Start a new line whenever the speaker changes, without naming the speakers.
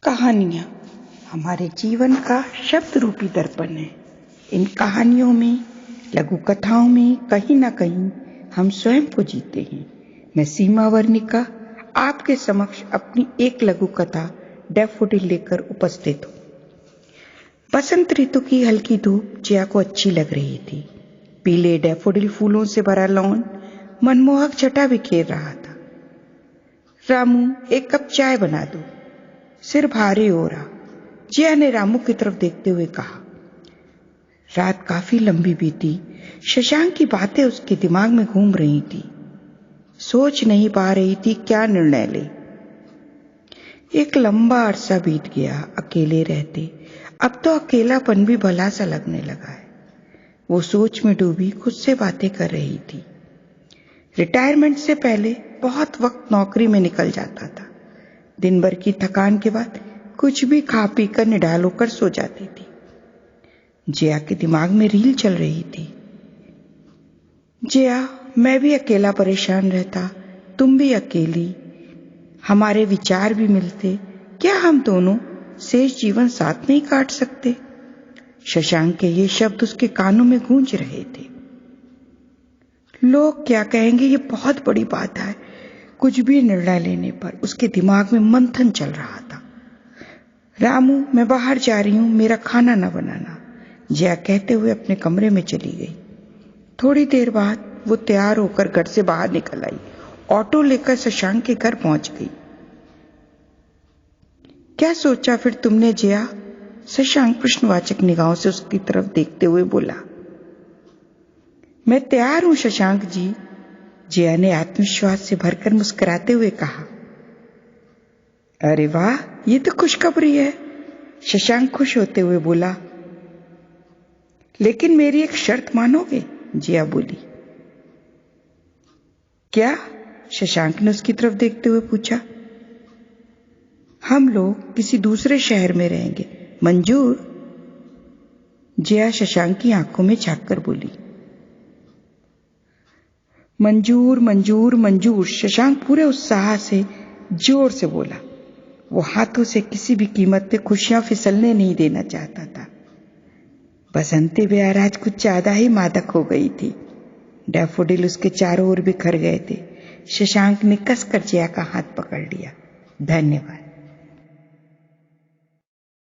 कहानियाँ हमारे जीवन का शब्द रूपी दर्पण है। इन कहानियों में, लघु कथाओं में कहीं ना कहीं हम स्वयं को जीते हैं। मैं सीमा वर्णिका आपके समक्ष अपनी एक लघु कथा डैफोडिल लेकर उपस्थित हूँ। बसंत ऋतु की हल्की धूप जिया को अच्छी लग रही थी। पीले डैफोडिल फूलों से भरा लॉन मनमोहक छटा बिखेर रहा था। रामू, एक कप चाय बना दो। सिर भारी हो रहा, जिया ने रामू की तरफ देखते हुए कहा। रात काफी लंबी बीती। शशांक की बातें उसके दिमाग में घूम रही थी। सोच नहीं पा रही थी क्या निर्णय ले। एक लंबा अरसा बीत गया अकेले रहते। अब तो अकेलापन भी भला सा लगने लगा है। वो सोच में डूबी खुद से बातें कर रही थी। रिटायरमेंट से पहले बहुत वक्त नौकरी में निकल जाता था। दिन भर की थकान के बाद कुछ भी खा पी कर निढाल होकर सो जाती थी। जिया के दिमाग में रील चल रही थी। जिया, मैं भी अकेला परेशान रहता, तुम भी अकेली, हमारे विचार भी मिलते, क्या हम दोनों शेष जीवन साथ नहीं काट सकते? शशांक के ये शब्द उसके कानों में गूंज रहे थे। लोग क्या कहेंगे, ये बहुत बड़ी बात है। कुछ भी निर्णय लेने पर उसके दिमाग में मंथन चल रहा था। रामू, मैं बाहर जा रही हूं, मेरा खाना न बनाना, जिया कहते हुए अपने कमरे में चली गई। थोड़ी देर बाद वो तैयार होकर घर से बाहर निकल आई। ऑटो लेकर शशांक के घर पहुंच गई। क्या सोचा फिर तुमने जिया? शशांक प्रश्नवाचक निगाहों से उसकी तरफ देखते हुए बोला। मैं तैयार हूं शशांक जी, जिया ने आत्मविश्वास से भरकर मुस्कुराते हुए कहा। अरे वाह, ये तो खुशखबरी है, शशांक खुश होते हुए बोला। लेकिन मेरी एक शर्त मानोगे? जिया बोली। क्या? शशांक ने उसकी तरफ देखते हुए पूछा। हम लोग किसी दूसरे शहर में रहेंगे, मंजूर? जिया शशांक की आंखों में झांककर बोली। मंजूर मंजूर मंजूर, शशांक पूरे उत्साह से जोर से बोला। वो हाथों से किसी भी कीमत पे खुशियां फिसलने नहीं देना चाहता था। बसंती ब्याह आज कुछ ज्यादा ही मादक हो गई थी। डैफोडिल उसके चारों ओर बिखर गए थे। शशांक ने कसकर जिया का हाथ पकड़ लिया। धन्यवाद।